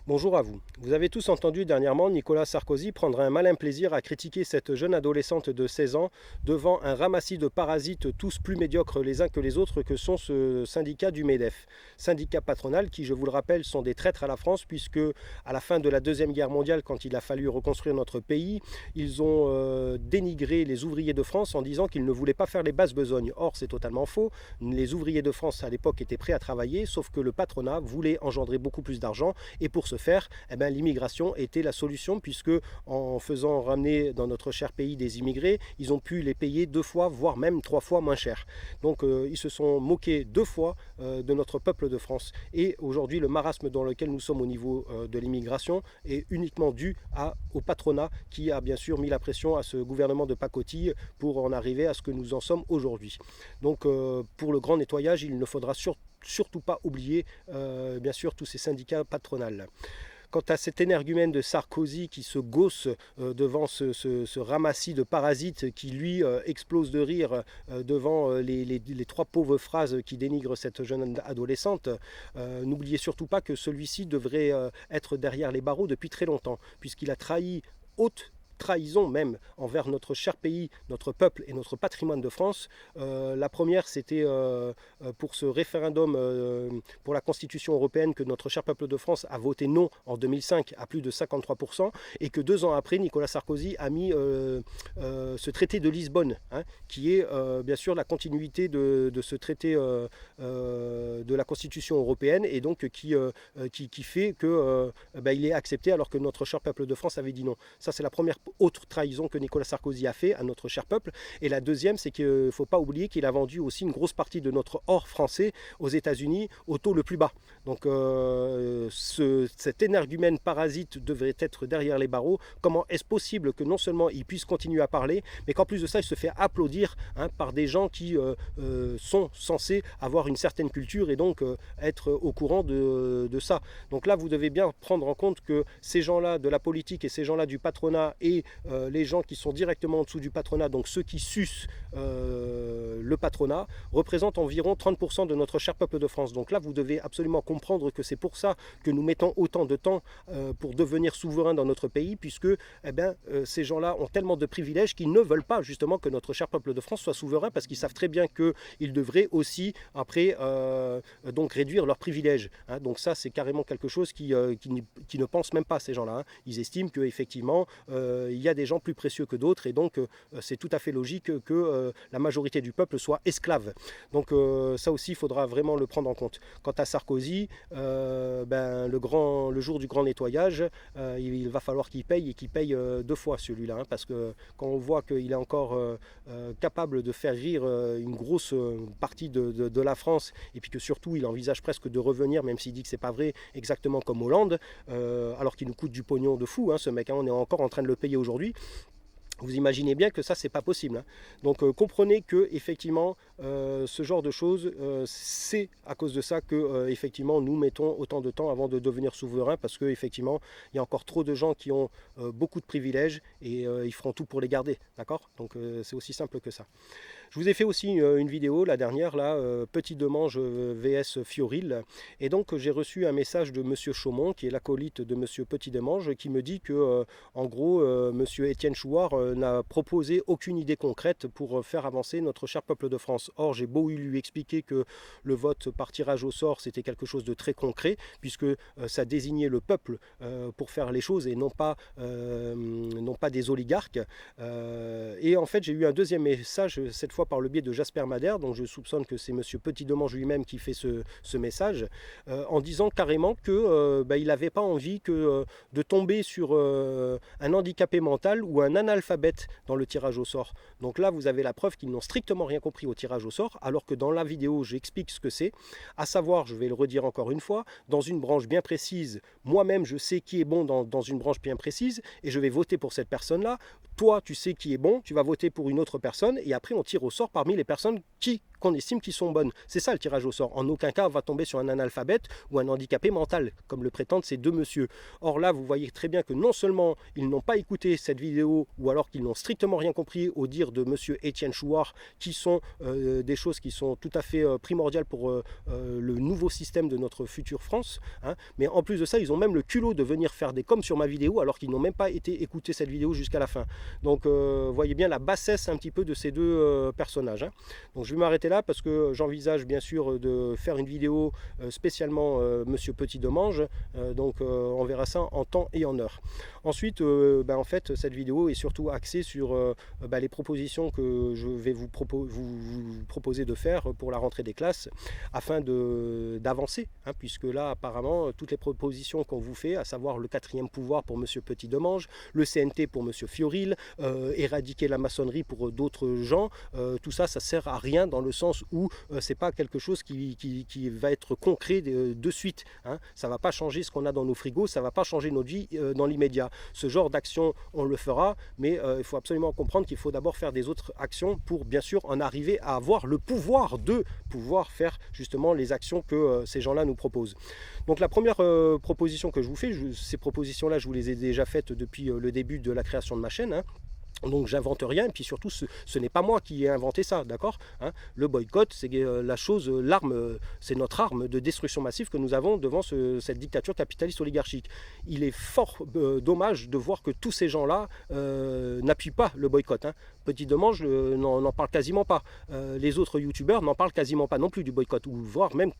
Bonjour à vous. Vous avez tous entendu dernièrement Nicolas Sarkozy prendre un malin plaisir à critiquer cette jeune adolescente de 16 ans devant un ramassis de parasites tous plus médiocres les uns que les autres que sont ce syndicat du MEDEF. Syndicat patronal qui, je vous le rappelle, sont des traîtres à la France puisque à la fin de la Deuxième Guerre mondiale, quand il a fallu reconstruire notre pays, ils ont dénigré les ouvriers de France en disant qu'ils ne voulaient pas faire les basses besognes. Or, c'est totalement faux. Les ouvriers de France à l'époque étaient prêts à travailler, sauf que le patronat voulait engendrer beaucoup plus d'argent et pour ce faire, l'immigration était la solution puisque en faisant ramener dans notre cher pays des immigrés, ils ont pu les payer 2 fois, voire même 3 fois moins cher. Donc ils se sont moqués 2 fois de notre peuple de France. Et aujourd'hui, le marasme dans lequel nous sommes au niveau de l'immigration est uniquement dû au patronat qui a bien sûr mis la pression à ce gouvernement de pacotille pour en arriver à ce que nous en sommes aujourd'hui. Donc pour le grand nettoyage, il ne faudra surtout pas oublier bien sûr tous ces syndicats patronales. Quant à cet énergumène de Sarkozy qui se gausse devant ce ramassis de parasites qui lui explose de rire devant les 3 pauvres phrases qui dénigrent cette jeune adolescente, n'oubliez surtout pas que celui-ci devrait être derrière les barreaux depuis très longtemps puisqu'il a trahi haute trahison même envers notre cher pays, notre peuple et notre patrimoine de France. La première, c'était pour ce référendum pour la Constitution européenne que notre cher peuple de France a voté non en 2005 à plus de 53% et que 2 ans après, Nicolas Sarkozy a mis ce traité de Lisbonne, qui est bien sûr la continuité de ce traité de la Constitution européenne et donc qui fait qu'il est accepté alors que notre cher peuple de France avait dit non. Ça, c'est la première autre trahison que Nicolas Sarkozy a fait à notre cher peuple. Et la deuxième, c'est qu'il ne faut pas oublier qu'il a vendu aussi une grosse partie de notre or français aux États-Unis au taux le plus bas. Donc cet énergumène parasite devrait être derrière les barreaux. Comment est-ce possible que non seulement il puisse continuer à parler, mais qu'en plus de ça, il se fait applaudir par des gens qui sont censés avoir une certaine culture et donc être au courant de ça. Donc là, vous devez bien prendre en compte que ces gens-là de la politique et ces gens-là du patronat et les gens qui sont directement en dessous du patronat, donc ceux qui sucent le patronat, représentent environ 30% de notre cher peuple de France. Donc là, vous devez absolument comprendre que c'est pour ça que nous mettons autant de temps pour devenir souverain dans notre pays, puisque ces gens-là ont tellement de privilèges qu'ils ne veulent pas justement que notre cher peuple de France soit souverain, parce qu'ils savent très bien qu'ils devraient aussi après donc réduire leurs privilèges. Donc ça, c'est carrément quelque chose qui ne pensent même pas, ces gens-là. Ils estiment qu'effectivement, il y a des gens plus précieux que d'autres et donc c'est tout à fait logique que la majorité du peuple soit esclave. Donc ça aussi, il faudra vraiment le prendre en compte. Quant à Sarkozy, le jour du grand nettoyage, il va falloir qu'il paye et qu'il paye 2 fois celui-là, parce que quand on voit qu'il est encore capable de faire rire une grosse partie de la France et puis que surtout il envisage presque de revenir, même s'il dit que c'est pas vrai, exactement comme Hollande, alors qu'il nous coûte du pognon de fou, ce mec, on est encore en train de le payer aujourd'hui. Vous imaginez bien que ça, c'est pas possible. Donc comprenez que effectivement ce genre de choses, c'est à cause de ça que effectivement nous mettons autant de temps avant de devenir souverain, parce que effectivement il y a encore trop de gens qui ont beaucoup de privilèges et ils feront tout pour les garder, d'accord. Donc c'est aussi simple que ça. Je vous ai fait aussi une vidéo, la dernière, là, Petit Demange vs Fioril. Et donc j'ai reçu un message de Monsieur Chaumont, qui est l'acolyte de Monsieur Petit Demange, qui me dit que, en gros, Monsieur Étienne Chouard n'a proposé aucune idée concrète pour faire avancer notre cher peuple de France. Or, j'ai beau lui expliquer que le vote par tirage au sort, c'était quelque chose de très concret, puisque ça désignait le peuple pour faire les choses et non pas des oligarques. Et en fait, j'ai eu un deuxième message, cette fois par le biais de Jasper Madère, donc je soupçonne que c'est Monsieur Petit Demange lui-même qui fait ce message, en disant carrément que il n'avait pas envie de tomber sur un handicapé mental ou un analphabète dans le tirage au sort. Donc là, vous avez la preuve qu'ils n'ont strictement rien compris au tirage au sort, alors que dans la vidéo, j'explique ce que c'est, à savoir, je vais le redire encore une fois, dans une branche bien précise, moi-même, je sais qui est bon dans une branche bien précise, et je vais voter pour cette personne-là. Toi, tu sais qui est bon, tu vas voter pour une autre personne, et après, on tire au sort parmi les personnes qui qu'on estime qui sont bonnes. C'est ça le tirage au sort. En aucun cas on va tomber sur un analphabète ou un handicapé mental, comme le prétendent ces deux messieurs. Or là, vous voyez très bien que non seulement ils n'ont pas écouté cette vidéo, ou alors qu'ils n'ont strictement rien compris au dire de monsieur Étienne Chouard, qui sont des choses qui sont tout à fait primordiales pour le nouveau système de notre future France. Hein. Mais en plus de ça, ils ont même le culot de venir faire des coms sur ma vidéo, alors qu'ils n'ont même pas été écouter cette vidéo jusqu'à la fin. Donc voyez bien la bassesse un petit peu de ces deux personnages. Hein. Donc je vais m'arrêter là parce que j'envisage bien sûr de faire une vidéo spécialement Monsieur Petit Demange. Donc on verra ça en temps et en heure. Ensuite, en fait, cette vidéo est surtout axée sur les propositions que je vais vous proposer de faire pour la rentrée des classes afin d'avancer, hein, puisque là apparemment toutes les propositions qu'on vous fait, à savoir le 4e pouvoir pour Monsieur Petit Demange, le CNT pour Monsieur Fioril, éradiquer la maçonnerie pour d'autres gens, tout ça, ça sert à rien dans le sens où c'est pas quelque chose qui va être concret de suite. Hein. Ça va pas changer ce qu'on a dans nos frigos, ça va pas changer notre vie dans l'immédiat. Ce genre d'action, on le fera, mais il faut absolument comprendre qu'il faut d'abord faire des autres actions pour bien sûr en arriver à avoir le pouvoir de pouvoir faire justement les actions que ces gens-là nous proposent. Donc la première proposition que je vous fais, ces propositions-là, je vous les ai déjà faites depuis le début de la création de ma chaîne. Hein. Donc j'invente rien, et puis surtout ce n'est pas moi qui ai inventé ça, d'accord, hein. Le boycott, c'est la chose, l'arme, c'est notre arme de destruction massive que nous avons devant cette dictature capitaliste oligarchique. Il est fort dommage de voir que tous ces gens-là n'appuient pas le boycott. Hein. Petit Demange n'en parle quasiment pas. Les autres youtubeurs n'en parlent quasiment pas non plus du boycott, ou voire même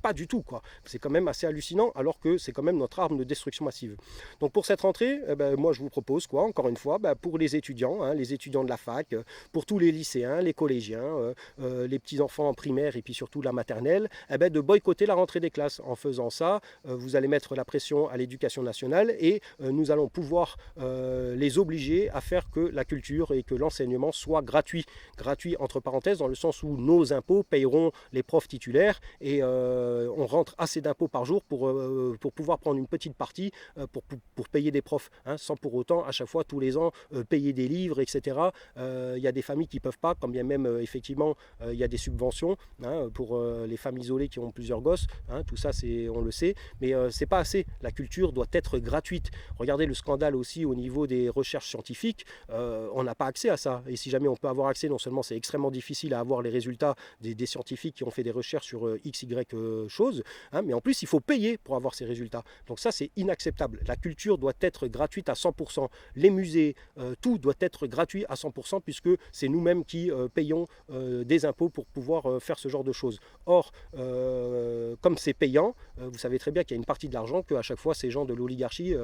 pas du tout, quoi. C'est quand même assez hallucinant, alors que c'est quand même notre arme de destruction massive. Donc pour cette rentrée, moi je vous propose quoi, encore une fois, pour les étudiants, hein, les étudiants de la fac, pour tous les lycéens, les collégiens, les petits enfants en primaire et puis surtout la maternelle, de boycotter la rentrée des classes. En faisant ça, vous allez mettre la pression à l'éducation nationale et nous allons pouvoir les obliger à faire que la culture et que l'enseignement soient gratuits. Gratuits entre parenthèses, dans le sens où nos impôts payeront les profs titulaires et on rentre assez d'impôts par jour pour pouvoir prendre une petite partie pour payer des profs, hein, sans pour autant à chaque fois tous les ans payer des livres, etc. Il y a des familles qui ne peuvent pas, quand bien même effectivement il y a des subventions, hein, pour les femmes isolées qui ont plusieurs gosses, hein, tout ça on le sait, mais c'est pas assez. La culture doit être gratuite. Regardez le scandale aussi au niveau des recherches scientifiques, on n'a pas accès à ça, et si jamais on peut avoir accès, non seulement c'est extrêmement difficile à avoir les résultats des scientifiques qui ont fait des recherches sur XY choses, hein, mais en plus il faut payer pour avoir ces résultats. Donc ça c'est inacceptable. La culture doit être gratuite à 100%. Les musées, tout doit être gratuit à 100% puisque c'est nous-mêmes qui payons des impôts pour pouvoir faire ce genre de choses. Or, comme c'est payant, vous savez très bien qu'il y a une partie de l'argent qu'à chaque fois ces gens de l'oligarchie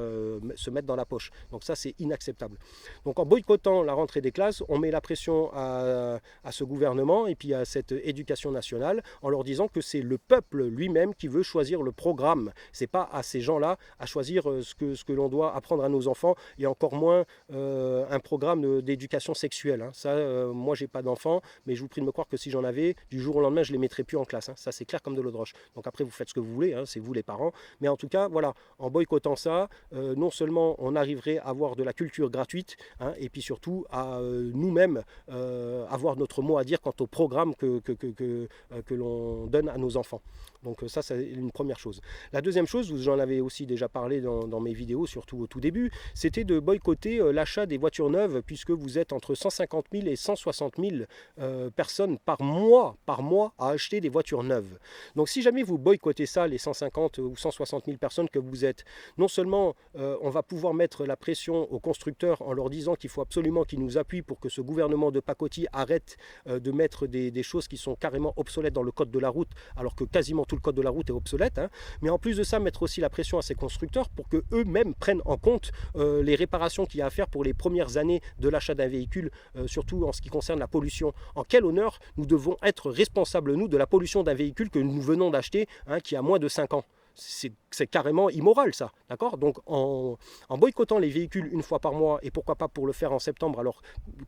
se mettent dans la poche. Donc ça c'est inacceptable. Donc en boycottant la rentrée des classes, on met la pression à ce gouvernement et puis à cette éducation nationale en leur disant que c'est le peuple lui-même qui veut choisir le programme. C'est pas à ces gens-là à choisir ce que l'on doit apprendre à nos enfants, et encore moins un programme d'éducation sexuelle. Hein. Ça, moi j'ai pas d'enfants, mais je vous prie de me croire que si j'en avais, du jour au lendemain je les mettrais plus en classe. Hein. Ça c'est clair comme de l'eau de roche. Donc après vous faites ce que vous voulez, hein, c'est vous les parents, mais en tout cas voilà, en boycottant ça, non seulement on arriverait à avoir de la culture gratuite, hein, et puis surtout à nous-mêmes avoir notre mot à dire quant au programme que l'on donne à nos enfants. Donc ça c'est une première chose. La deuxième chose, j'en avais aussi déjà parlé dans mes vidéos, surtout au tout début, c'était de boycotter l'achat des voitures neuves, puisque vous êtes entre 150 000 et 160 000 personnes par mois à acheter des voitures neuves. Donc si jamais vous boycottez ça, les 150 ou 160 000 personnes que vous êtes, non seulement on va pouvoir mettre la pression aux constructeurs en leur disant qu'il faut absolument qu'ils nous appuient pour que ce gouvernement de pacotille arrête de mettre des choses qui sont carrément obsolètes dans le code de la route, alors que quasiment tout le code de la route est obsolète, hein. Mais en plus de ça, mettre aussi la pression à ces constructeurs pour qu'eux-mêmes prennent en compte les réparations qu'il y a à faire pour les premières années de l'achat d'un véhicule, surtout en ce qui concerne la pollution. En quel honneur nous devons être responsables, nous, de la pollution d'un véhicule que nous venons d'acheter, hein, qui a moins de 5 ans? C'est carrément immoral ça, d'accord? Donc en boycottant les véhicules une fois par mois, et pourquoi pas pour le faire en septembre,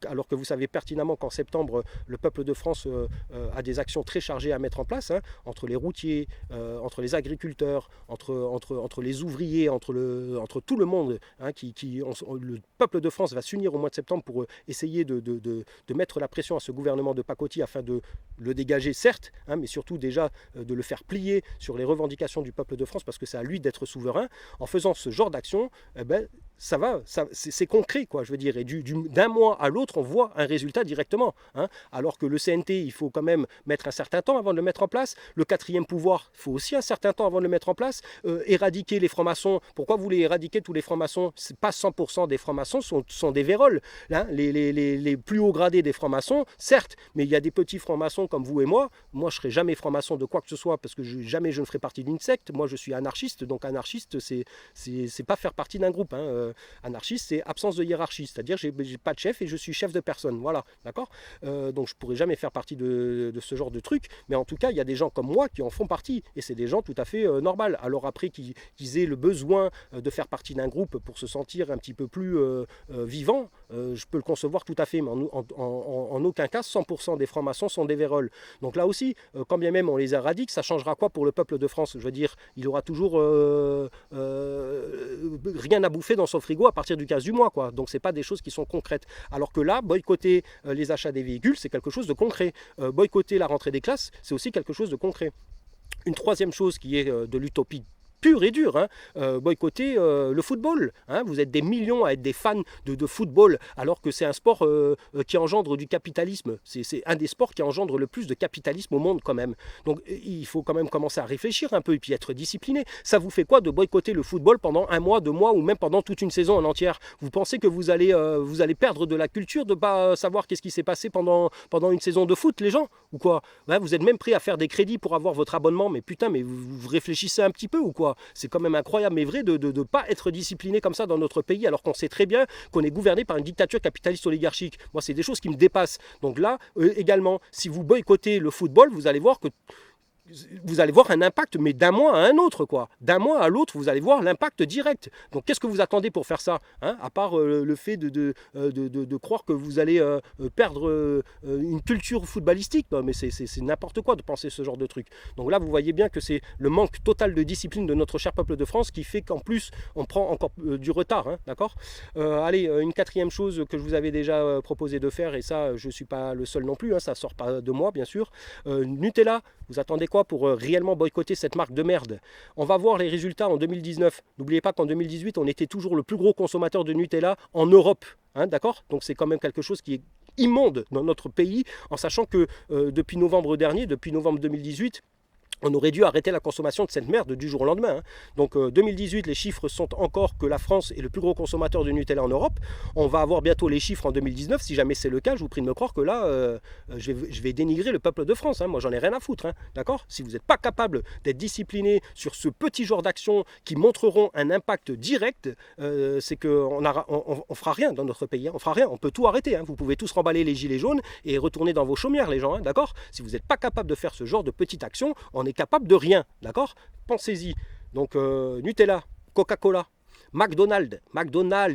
alors que vous savez pertinemment qu'en septembre, le peuple de France a des actions très chargées à mettre en place, hein, entre les routiers, entre les agriculteurs, entre les ouvriers, entre tout le monde, hein, le peuple de France va s'unir au mois de septembre pour essayer de mettre la pression à ce gouvernement de pacotille afin de le dégager, certes, hein, mais surtout déjà de le faire plier sur les revendications du peuple de France, parce que c'est à lui d'être souverain. En faisant ce genre d'action, c'est concret, quoi, je veux dire, et d'un mois à l'autre, on voit un résultat directement, hein, alors que le CNT, il faut quand même mettre un certain temps avant de le mettre en place. Le quatrième pouvoir, il faut aussi un certain temps avant de le mettre en place. Éradiquer les francs-maçons, pourquoi vous voulez éradiquer tous les francs-maçons? C'est pas 100% des francs-maçons sont des véroles, hein. Les plus hauts gradés des francs-maçons, certes, mais il y a des petits francs-maçons comme vous et moi. Moi, je ne serai jamais franc-maçon de quoi que ce soit, parce que jamais je ne ferai partie d'une secte. Moi, je suis anarchiste, donc anarchiste, c'est pas faire partie d'un groupe, hein. Anarchiste, c'est absence de hiérarchie, c'est-à-dire j'ai pas de chef et je suis chef de personne, voilà, d'accord. Donc je pourrais jamais faire partie de ce genre de truc, mais en tout cas, il y a des gens comme moi qui en font partie, et c'est des gens tout à fait normaux. Alors après qu'ils aient le besoin de faire partie d'un groupe pour se sentir un petit peu plus vivant, je peux le concevoir tout à fait, mais en aucun cas 100% des francs-maçons sont des véroles. Donc là aussi, quand bien même on les éradique, ça changera quoi pour le peuple de France? Je veux dire, il aura toujours rien à bouffer dans son frigo à partir du 15 du mois, quoi. Donc c'est pas des choses qui sont concrètes. Alors que là, boycotter les achats des véhicules, c'est quelque chose de concret. Boycotter la rentrée des classes, c'est aussi quelque chose de concret. Une troisième chose qui est de l'utopie pur et dur, hein, boycotter le football, hein. Vous êtes des millions à être des fans de football, alors que c'est un sport qui engendre du capitalisme. C'est un des sports qui engendre le plus de capitalisme au monde quand même. Donc il faut quand même commencer à réfléchir un peu et puis être discipliné. Ça vous fait quoi de boycotter le football pendant un mois, 2 mois ou même pendant toute une saison en entière? Vous pensez que vous allez perdre de la culture de ne pas savoir qu'est-ce qui s'est passé pendant une saison de foot, les gens? Ou quoi? Ouais, vous êtes même prêt à faire des crédits pour avoir votre abonnement, mais putain, mais vous réfléchissez un petit peu ou quoi? C'est quand même incroyable, mais vrai, de ne pas être discipliné comme ça dans notre pays, alors qu'on sait très bien qu'on est gouverné par une dictature capitaliste oligarchique. Moi, c'est des choses qui me dépassent. Donc là, également, si vous boycottez le football, vous allez voir un impact, mais d'un mois à un autre, quoi. D'un mois à l'autre, vous allez voir l'impact direct. Donc, qu'est-ce que vous attendez pour faire ça, hein, à part le fait de croire que vous allez perdre une culture footballistique? Non, mais c'est n'importe quoi de penser ce genre de truc. Donc là, vous voyez bien que c'est le manque total de discipline de notre cher peuple de France qui fait qu'en plus, on prend encore du retard, hein, d'accord. Allez, une quatrième chose que je vous avais déjà proposé de faire, et ça, je ne suis pas le seul non plus, hein, ça ne sort pas de moi, bien sûr. Nutella, vous attendez quoi pour réellement boycotter cette marque de merde? On va voir les résultats en 2019. N'oubliez pas qu'en 2018, on était toujours le plus gros consommateur de Nutella en Europe. Hein, d'accord? Donc c'est quand même quelque chose qui est immonde dans notre pays, en sachant que depuis novembre dernier, depuis novembre 2018, on aurait dû arrêter la consommation de cette merde du jour au lendemain, hein. Donc 2018, les chiffres sont encore que la France est le plus gros consommateur de Nutella en Europe. On va avoir bientôt les chiffres en 2019. Si jamais c'est le cas, je vous prie de me croire que là, je vais dénigrer le peuple de France, hein. Moi, j'en ai rien à foutre, hein. D'accord? Si vous n'êtes pas capable d'être discipliné sur ce petit genre d'actions qui montreront un impact direct, c'est qu'on ne fera rien dans notre pays, hein. On fera rien. On peut tout arrêter, hein. Vous pouvez tous remballer les gilets jaunes et retourner dans vos chaumières, les gens, hein. D'accord? Si vous n'êtes pas capable de faire ce genre de petite action, on est capable de rien, d'accord? Pensez-y. Donc Nutella, Coca-Cola, McDonald's,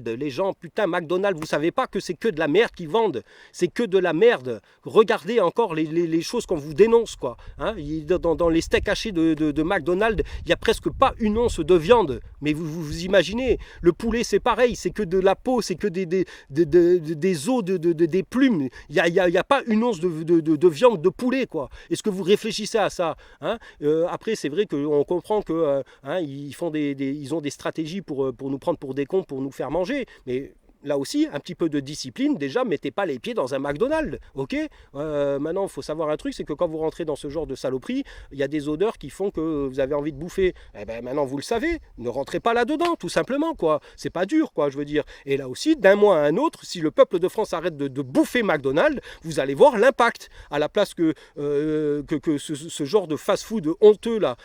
les gens, putain, McDonald's, vous savez pas que c'est que de la merde qu'ils vendent, c'est que de la merde. Regardez encore les choses qu'on vous dénonce, quoi, hein. Dans les steaks hachés de McDonald's, il n'y a presque pas une once de viande, mais vous imaginez, le poulet c'est pareil, c'est que de la peau, c'est que des os, des plumes, il n'y a pas une once de viande de poulet, quoi. Est-ce que vous réfléchissez à ça, hein? Après, c'est vrai qu'on comprend que hein, ils ont des stratégies pour nous prendre pour des cons, pour nous faire manger, mais là aussi, un petit peu de discipline, déjà, mettez pas les pieds dans un McDonald's, ok? Maintenant, il faut savoir un truc, c'est que quand vous rentrez dans ce genre de saloperie, il y a des odeurs qui font que vous avez envie de bouffer. Eh ben maintenant, vous le savez, ne rentrez pas là-dedans, tout simplement, quoi. C'est pas dur, quoi, je veux dire. Et là aussi, d'un mois à un autre, si le peuple de France arrête de bouffer McDonald's, vous allez voir l'impact. À la place que ce genre de fast-food honteux, là,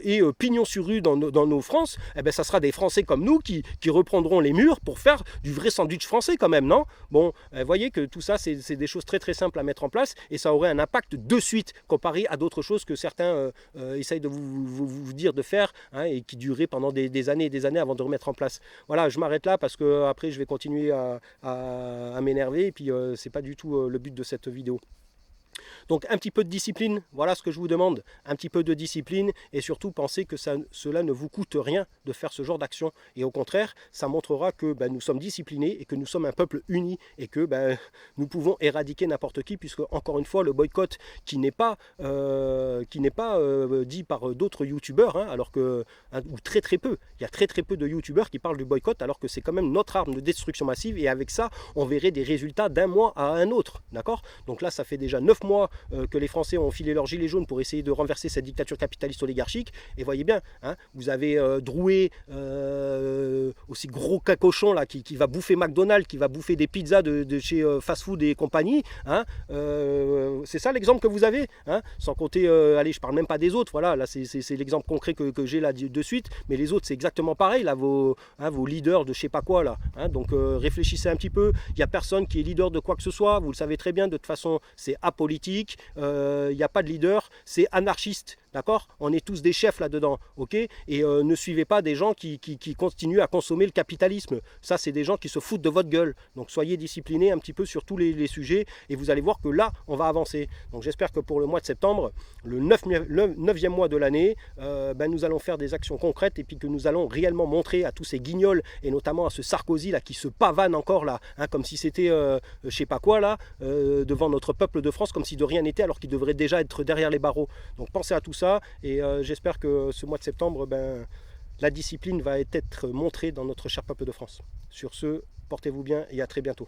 et pignon sur rue dans nos France, eh ben ça sera des Français comme nous qui reprendront les murs pour faire du vrai sandwich français quand même, non? Bon, vous voyez que tout ça, c'est des choses très très simples à mettre en place et ça aurait un impact de suite comparé à d'autres choses que certains essayent de vous dire de faire, hein, et qui dureraient pendant des années et des années avant de remettre en place. Voilà, je m'arrête là parce que après je vais continuer à m'énerver et puis c'est pas du tout le but de cette vidéo. Donc un petit peu de discipline, voilà ce que je vous demande, un petit peu de discipline et surtout pensez que cela ne vous coûte rien de faire ce genre d'action. Et au contraire, ça montrera que nous sommes disciplinés et que nous sommes un peuple uni et que nous pouvons éradiquer n'importe qui puisque encore une fois le boycott qui n'est pas dit par d'autres youtubeurs, hein, alors que, ou très très peu, il y a très très peu de youtubeurs qui parlent du boycott alors que c'est quand même notre arme de destruction massive et avec ça on verrait des résultats d'un mois à un autre, d'accord? Donc là ça fait déjà 9 mois que les Français ont filé leur gilet jaune pour essayer de renverser cette dictature capitaliste oligarchique. Et voyez bien, hein, vous avez Drouet, aussi gros cacochon là, qui va bouffer McDonald's, qui va bouffer des pizzas de chez Fast Food et compagnie. Hein, c'est ça l'exemple que vous avez, hein, sans compter, allez, je parle même pas des autres. Voilà, là c'est l'exemple concret que j'ai là de suite. Mais les autres c'est exactement pareil. Là, vos leaders de je sais pas quoi là. Hein, donc réfléchissez un petit peu. Il n'y a personne qui est leader de quoi que ce soit. Vous le savez très bien. De toute façon, c'est apolitique. Il n'y a pas de leader, c'est anarchiste, d'accord? On est tous des chefs là-dedans, ok? Et ne suivez pas des gens qui continuent à consommer le capitalisme. Ça, c'est des gens qui se foutent de votre gueule. Donc soyez disciplinés un petit peu sur tous les sujets et vous allez voir que là, on va avancer. Donc j'espère que pour le mois de septembre, le 9e mois de l'année, nous allons faire des actions concrètes et puis que nous allons réellement montrer à tous ces guignols et notamment à ce Sarkozy là qui se pavane encore là, hein, comme si c'était je sais pas quoi là, devant notre peuple de France, comme si de rien n'était alors qu'il devrait déjà être derrière les barreaux. Donc pensez à tout ça et j'espère que ce mois de septembre, la discipline va être montrée dans notre cher peuple de France. Sur ce, portez-vous bien et à très bientôt.